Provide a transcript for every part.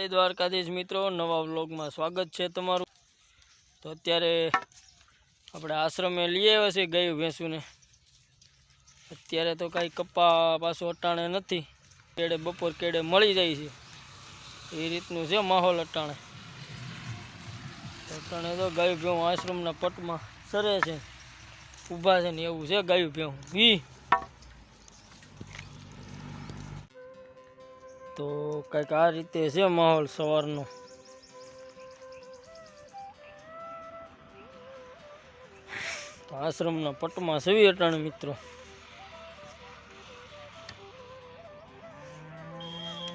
जय द्वारकाधीश मित्रों, नवा व्लॉग में स्वागत है तमारू। तो अत्यारे अपने आश्रमे लिए आव्या छे गायो भैंसू ने। अत्यारे तो कई कप्पा पाछो अटाणे नथी, केड़े बपोर केड़े मळी जाय छे ए रीतनु छे माहोल अटाणे। अटाणे तो गायो भैंस आश्रमना पटमां सरे छे, ऊभा छे ने एवुं छे गायो भैंस। तो कईक आ रीते है माहौल सवारनो। तो आश्रमना पटमां छवी अटाणे मित्रों।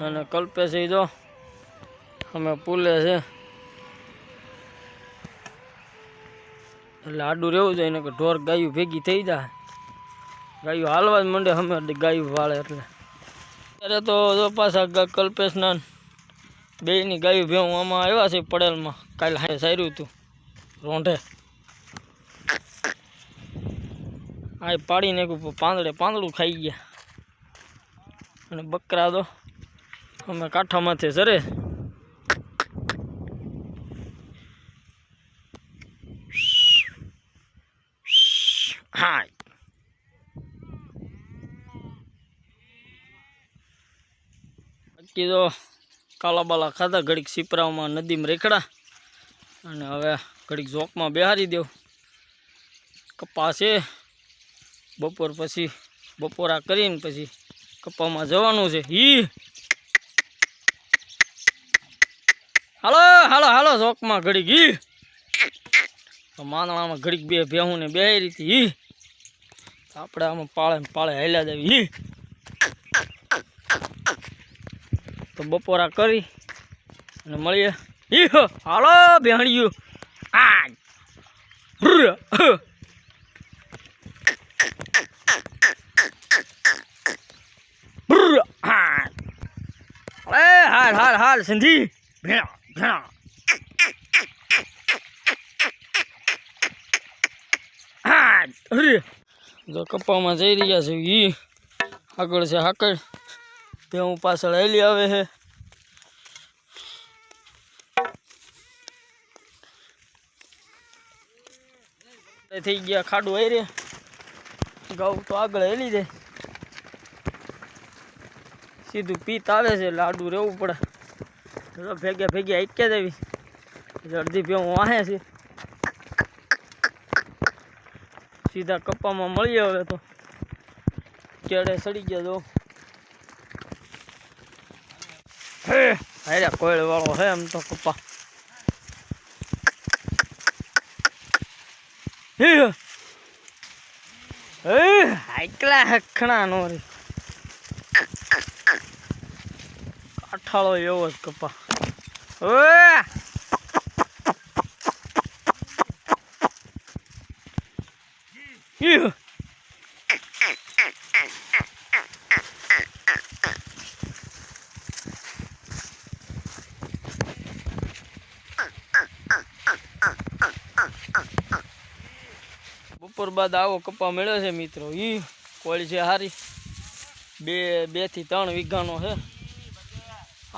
अने कल्पेश जो अमे पुले छे એટલે આડું રહેવું જોઈએ ને કે ઢોર ગાયું ભેગી થઈ જાય, ગાયું હાલવા જ માંડે અમે ગાયું વાળે એટલે ત્યારે તો જો પાછા કલ્પેશના બેયની ગાયું ભેવું આમાં આવ્યા છે પડેલમાં। કાલે હારે સાર્યું હતું રોંઢે આ પાડી નાખ્યું, પાંદડું ખાઈ ગયા। અને બકરા તો અમે કાંઠામાંથી સરે। हाँ बाकी तो काला बाला खाधा, घड़ीक सीपरा में नदी में रेखड़ा अने हवे घड़ीक जोक में बेहारी देव। कपा छे बपोर पछी बपोरा करीने पछी कपा में जवानुं छे। ही हालो हालो हालो जोक में घड़ीक ही तो मांदड़ा में घड़ीक बे बेहू ने बेहारी थी। ही आपड़े आम पाळे पाळे हेल्या देवी। ही तो बपोरा करी अने मळीए। ही हालो बेहणियो आ हाल हाल हाल सिंधी भेणा भेणा जो कपा में जई रह्या छे ई आगळ छे हाकळ तेऊ पाछळ हेली आवे है। थई गया खाडू आई रे गाऊ तो आगळ हेली जाय, सीधू पीत आवे छे लाडू रेवू पड़े। तो भेगे भेगे आइक्या देवी अर्धी भेऊ वाहे छे सीधा कप्पा में मळी आवे। तो केड़े सड़ी गया जो अरे कोयल वालों है हम तो कप्पा। आइकला हखणा नो रे काठाळो एवो ज कप्पा। बपोर बाद आवो कप्पा मेळ्यो छे मित्रों। ई कोळी छे हारी, बे थी 3 वीघानो है।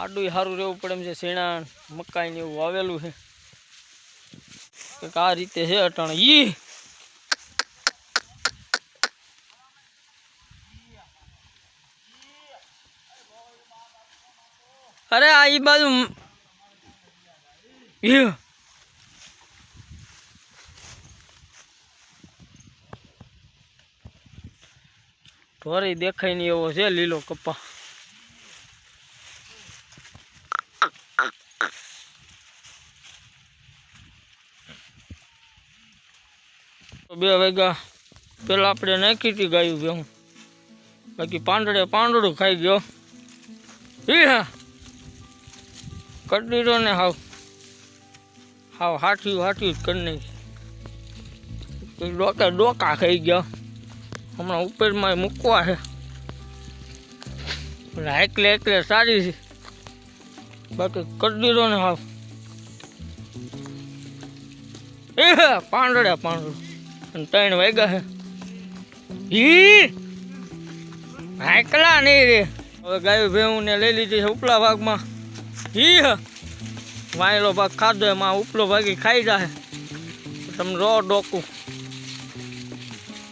आडुं हारू रहेवुं पड़े एम छे। सेणा मकाई ने एवुं वावेलुं छे। आ रीते छे अटाणे। ई अरे आई बाजू ढोरी देखाय नहीं एवो छे लीलो कप्पा। तो 2 वाग्या पेला आपणे नाखी थी गाયું ભેહું, बाकी પાંદડું खाई गयो। कड़ीरो ने हाव हाव हाथी करने डोका खाई गया। हमणा ऊपर में मूकवा है एकले सारी है, बाकी कड़ीरो ने हाव પાંદડું 3 वाग्या है। એકલા नहीं रे। હવે ગાયું ભેવું ને લઈ લીધી છે ઉપલા ભાગમાં। ઈ વાયેલો ભાગ ખાધો એમાં ઉપલો ભાગી ખાઈ જાય તમે રો ડોકું.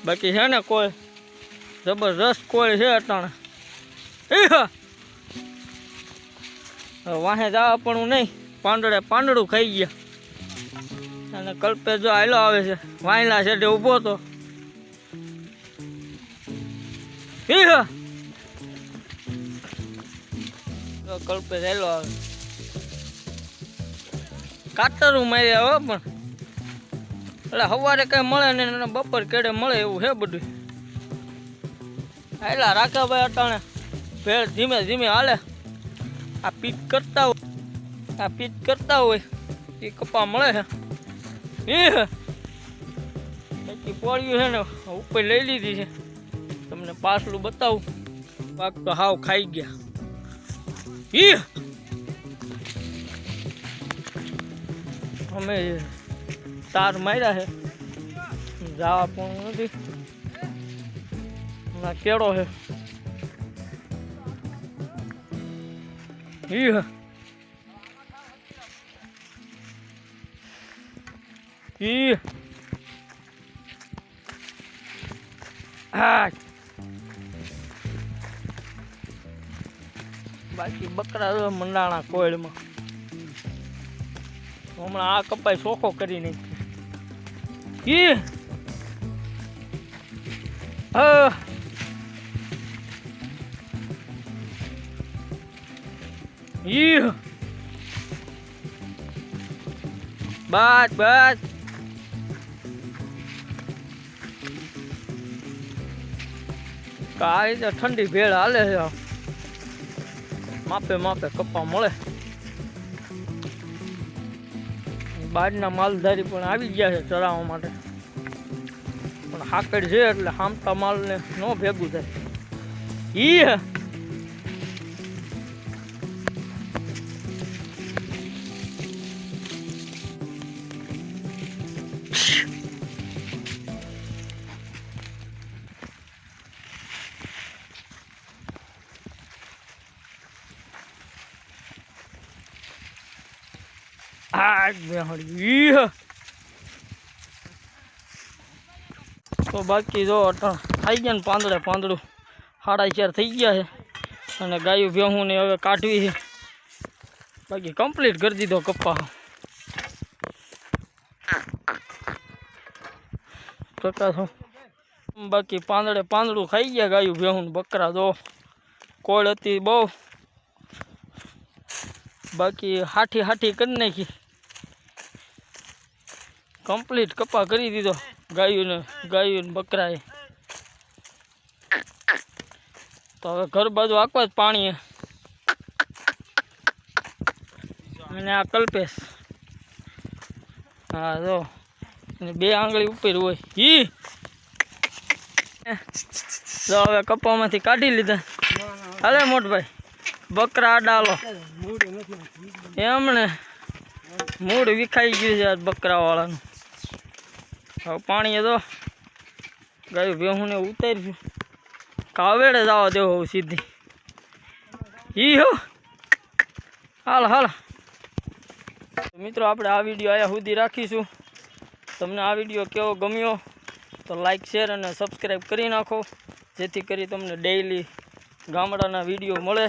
બાકી છે ને કોઈ જબરજસ્ત કોઈ છે અટાણે. વાહે જવા પણ નહીં, પાંદડું ખાઈ ગયા. અને કલ્પે જો આયલો આવે છે વાયલા છે ઊભો તો. કલ્પે આયલો આવે કાતરું મારી આવે પણ એટલે સવારે કઈ મળે ને બપોર કેડે મળે એવું છે બધું. આયલા રાખે ભાઈ અટાણે ભેળ ધીમે ધીમે હાલે. આ પીટ કરતા હોય એ કપા મળે છે. એટલી પોળ્યું છે ને ઉપર લઈ લીધી છે. તમને પાછલું બતાવું. પાક તો હાવ ખાઈ ગયા. અમે તાર માર્યા છે જવા પણ નથી. કેળો છે બાકી બકરા મંડાણા કોયલમાં. હમણાં આ કપાઈ ચોખ્ખો કરી નાખી. બસ કાંઈ તો ઠંડી ભેળ હાલે છે. માપે કપ્પા મળે. બહારના માલધારી પણ આવી ગયા છે ચરાવવા માટે. પણ હાકડ છે એટલે હામતા માલને ન ભેગું થાય. તો બાકી જો થઈ ગયા ને પાંદડું 4:30 થઈ ગયા છે. અને ગાયું ભેહું ને હવે કાઢવી છે. બાકી કમ્પ્લીટ કરી દીધો કપ્પા. બાકી પાંદડું ખાઈ ગયા ગાયું ભેહું બકરા. જો કોળ હતી બહુ. બાકી હાઠી કરી નાખી. કમ્પ્લીટ કપા કરી દીધો ગાયું બકરાએ. તો હવે ઘર બાજુ આખવા જ પાણી. અને આ કલ્પેશ હા જો 2 આંગળી ઉપર હોય. જો હવે કપામાંથી કાઢી લીધા. હાલે મોટભાઈ બકરા આડાલો એમને મૂળ વિખાઈ ગયું છે આજ બકરા વાળાનું. હવે પાણી તો ગાયું ભેહું ને ઉતાર્યું. કાવેડે જવા દેવો સીધી. હાલ મિત્રો આપણે આ વિડીયો અહીંયા સુધી રાખીશું. તમને આ વિડીયો કેવો ગમ્યો તો લાઈક શેર અને સબસ્ક્રાઈબ કરી નાખો, જેથી કરી તમને ડેઈલી ગામડાના વિડીયો મળે.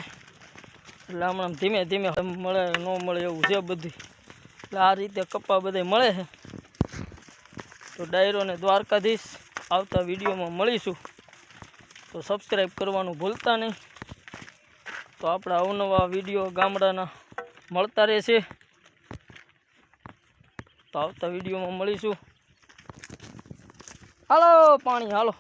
એટલે હમણાં ધીમે ધીમે મળે ન મળે એવું છે બધું. એટલે આ રીતે કપ્પા બધા મળે છે. તો ડાયરો ને દ્વારકાધીશ આવતા વિડીયોમાં મળીશું. તો સબસ્ક્રાઈબ કરવાનું ભૂલતા નહીં. તો આપણા અવનવા વિડીયો ગામડાના મળતા રહેશે. તો આવતા વિડીયોમાં મળીશું. હાલો પાણી હાલો.